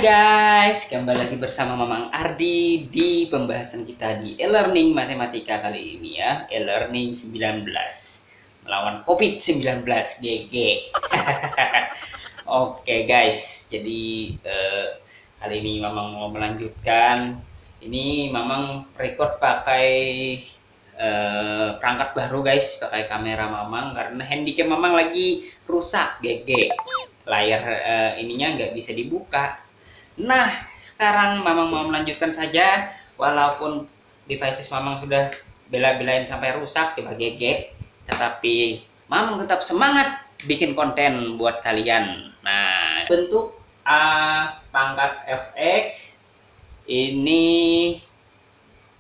Guys, kembali lagi bersama Mamang Ardi di pembahasan kita di e-learning matematika kali ini ya. E-learning 19 melawan COVID-19 GG. Oke guys, jadi kali ini Mamang mau melanjutkan. Ini Mamang record pakai perangkat baru guys, pakai kamera Mamang karena handycam Mamang lagi rusak GG. Layar ininya nggak bisa dibuka. Nah, sekarang Mamang mau melanjutkan saja, walaupun devices Mamang sudah bela-belain sampai rusak coba GG, tetapi Mamang tetap semangat bikin konten buat kalian. Nah, bentuk A pangkat fx ini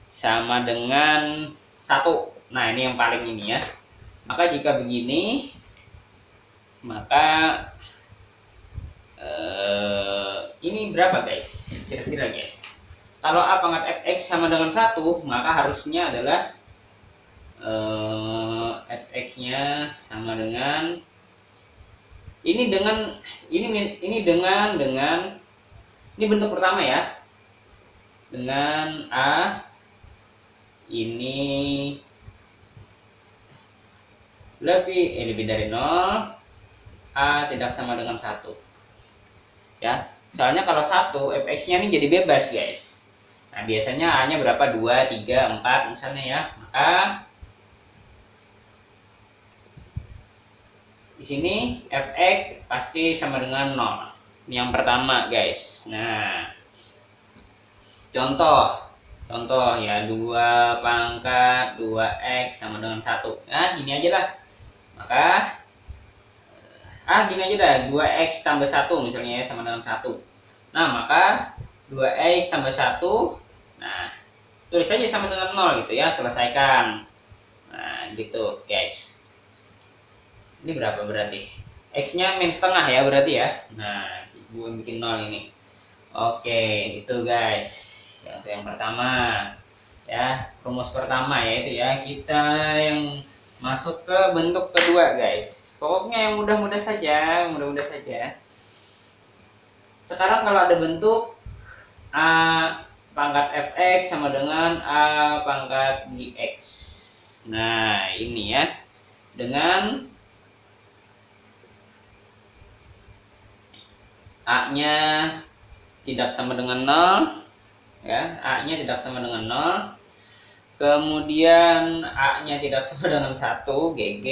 sama dengan 1. Nah, ini yang paling ini ya. Maka jika begini, maka ini berapa guys? Kira-kira guys. Kalau A pangkat fx sama dengan 1, maka harusnya adalah fx-nya sama dengan ini bentuk pertama ya. Dengan A ini lebih dari 0, A tidak sama dengan 1 ya, soalnya kalau 1 fx nya ini jadi bebas guys. Nah biasanya A nya berapa, 2, 3, 4 misalnya ya, maka di sini fx pasti sama dengan 0. Ini yang pertama guys. Nah contoh ya, 2 pangkat 2x sama dengan 1. Nah gini aja lah, maka gini aja dah, 2x tambah 1 misalnya ya, sama dengan 1. Nah maka 2x tambah 1, nah tulis saja sama dengan 0 gitu ya, selesaikan. Nah gitu guys. Ini berapa berarti? X nya min setengah ya berarti ya. Nah gue bikin 0 ini. Oke itu guys, yang pertama ya, rumus pertama yaitu ya, kita yang masuk ke bentuk kedua guys. Pokoknya yang mudah-mudah saja, Sekarang kalau ada bentuk A pangkat fx sama dengan A pangkat dx. Nah ini ya, dengan A nya tidak sama dengan 0 ya, A nya tidak sama dengan 0. Kemudian A nya tidak sama dengan 1 GG,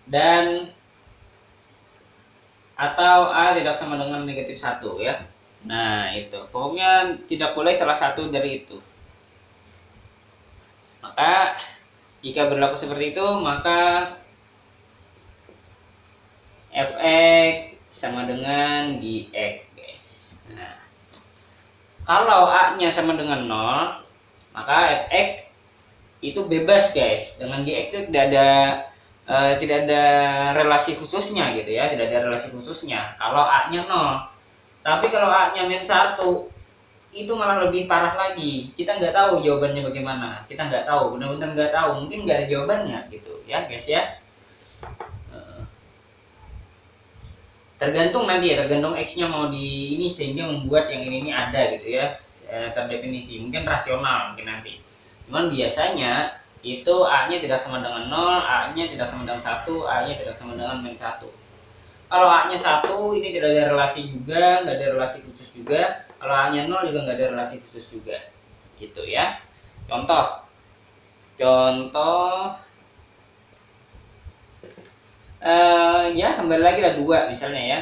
dan atau A tidak sama dengan negatif 1 ya. Nah itu pokoknya tidak boleh salah satu dari itu. Maka jika berlaku seperti itu, maka fx sama dengan dx guys. Nah kalau A nya sama dengan 0, maka fx itu bebas guys. Dengan dx itu tidak ada relasi khususnya gitu ya, tidak ada relasi khususnya kalau A nya 0. Tapi kalau A nya min 1, itu malah lebih parah lagi. Kita nggak tahu jawabannya bagaimana, kita nggak tahu, benar-benar nggak tahu, mungkin nggak ada jawabannya gitu ya guys ya. Tergantung nanti ya, tergantung x nya mau di ini sehingga membuat yang ini ada gitu ya, terdefinisi, mungkin rasional mungkin nanti. Cuman biasanya itu A nya tidak sama dengan 0, A nya tidak sama dengan 1, A nya tidak sama dengan min 1. Kalau A nya 1 ini tidak ada relasi juga, nggak ada relasi khusus juga. Kalau A nya 0 juga nggak ada relasi khusus juga gitu ya. Contoh ya kembali lagi lah, 2 misalnya ya,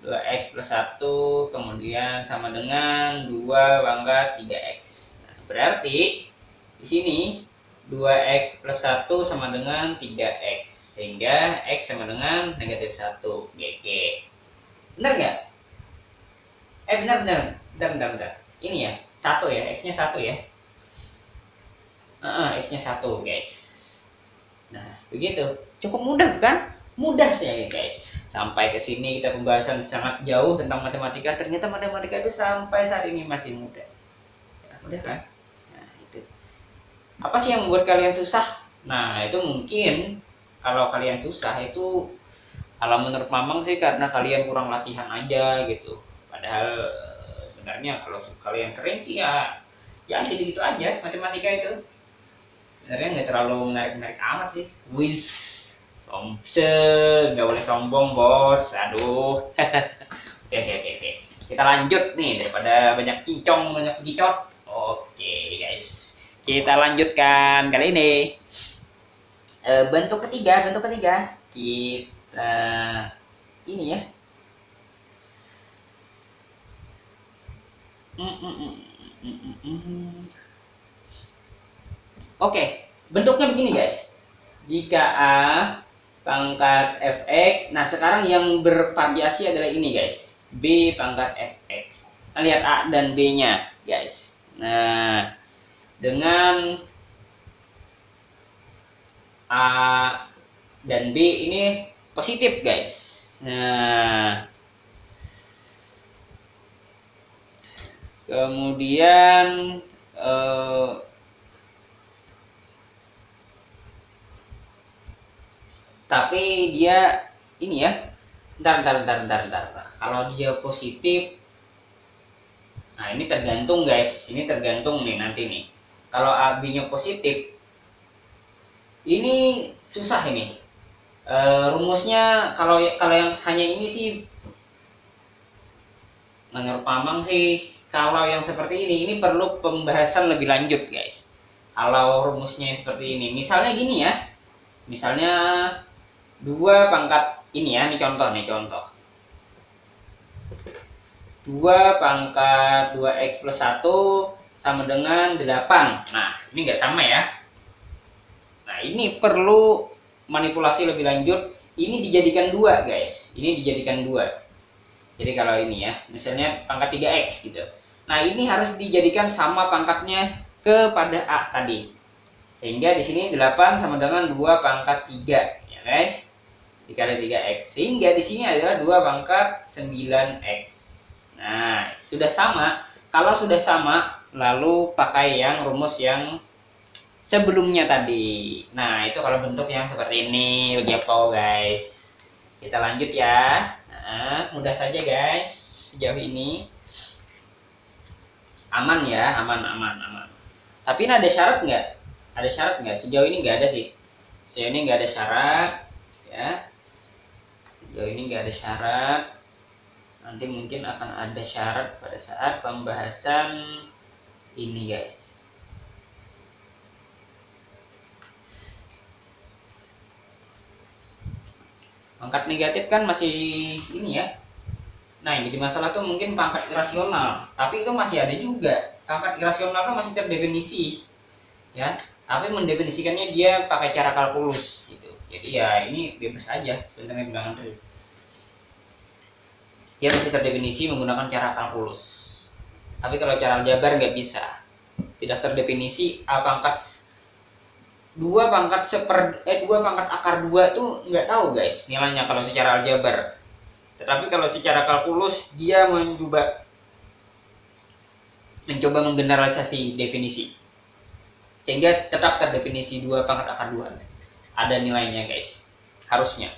2x plus 1 kemudian sama dengan 2 pangkat 3x. Nah, berarti di sini 2x plus 1 sama dengan 3x, sehingga x sama dengan negatif 1 GG. Benar nggak? Benar. Ini ya, 1 ya, x nya 1 ya. X nya 1 guys. Nah begitu, cukup mudah bukan? Mudah sih guys. Sampai ke sini kita pembahasan sangat jauh tentang matematika. Ternyata matematika itu sampai saat ini masih mudah. Ya, mudah kan? Nah itu. Apa sih yang membuat kalian susah? Nah itu mungkin kalau kalian susah itu, kalau menurut Mamang sih karena kalian kurang latihan aja gitu. Padahal sebenarnya kalau kalian sering sih ya gitu-gitu aja matematika itu. Sebenarnya nggak terlalu menarik amat sih. Wis, nggak boleh sombong bos. Aduh. Oke. Kita lanjut nih daripada banyak cincong, banyak gicot. Oke guys, kita lanjutkan kali ini. Bentuk ketiga kita ini ya. Oke, bentuknya begini guys. Jika A pangkat fx, nah sekarang yang bervariasi adalah ini guys, B pangkat fx. Kita lihat A dan B nya guys. Nah, dengan A dan B ini positif guys. Nah, kemudian tapi dia ini ya, bentar. Kalau dia positif, nah ini tergantung guys, ini tergantung nih nanti nih. Kalau AB nya positif, ini susah ini. Rumusnya kalau yang hanya ini sih, menurut Mamang sih, kalau yang seperti ini perlu pembahasan lebih lanjut guys. Kalau rumusnya seperti ini, misalnya gini ya, misalnya 2 pangkat ini ya, ini contoh 2 pangkat 2x plus 1 sama dengan 8. Nah ini nggak sama ya. Nah ini perlu manipulasi lebih lanjut. Ini dijadikan 2 guys, ini dijadikan 2. Jadi kalau ini ya, misalnya pangkat 3x gitu, nah ini harus dijadikan sama pangkatnya kepada A tadi, sehingga di sini 8 sama dengan 2 pangkat 3 ya guys, dikali 3x, sehingga di sini adalah 2 pangkat 9x. Nah sudah sama. Kalau sudah sama, lalu pakai yang rumus yang sebelumnya tadi. Nah itu kalau bentuk yang seperti ini begitu guys. Kita lanjut ya. Nah, mudah saja guys, sejauh ini aman ya, aman. Tapi ini ada syarat nggak? Ada syarat nggak? Sejauh ini nggak ada sih. Sejauh ini nggak ada syarat ya. Sejauh ini nggak ada syarat. Nanti mungkin akan ada syarat pada saat pembahasan ini guys. Pangkat negatif kan masih ini ya. Nah yang jadi masalah tuh mungkin pangkat irasional, tapi itu masih ada juga. Pangkat irasional tuh masih terdefinisi ya, tapi mendefinisikannya dia pakai cara kalkulus gitu. Jadi ya ini bebas aja sebenarnya bilangan tuh. Dia masih terdefinisi menggunakan cara kalkulus. Tapi kalau cara aljabar nggak bisa, tidak terdefinisi. A pangkat 2 pangkat 2 pangkat akar 2 tuh nggak tahu guys nilainya kalau secara aljabar. Tetapi kalau secara kalkulus dia mencoba menggeneralisasi definisi, sehingga tetap terdefinisi 2 pangkat akar 2 ada nilainya guys. Harusnya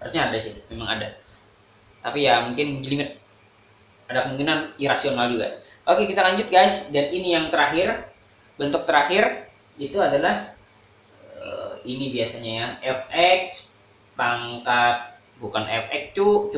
ada sih, memang ada. Tapi ya mungkin jelimet, ada kemungkinan irasional juga. Oke kita lanjut guys. Dan ini yang terakhir, bentuk terakhir itu adalah ini biasanya ya, fx pangkat, bukan fx cu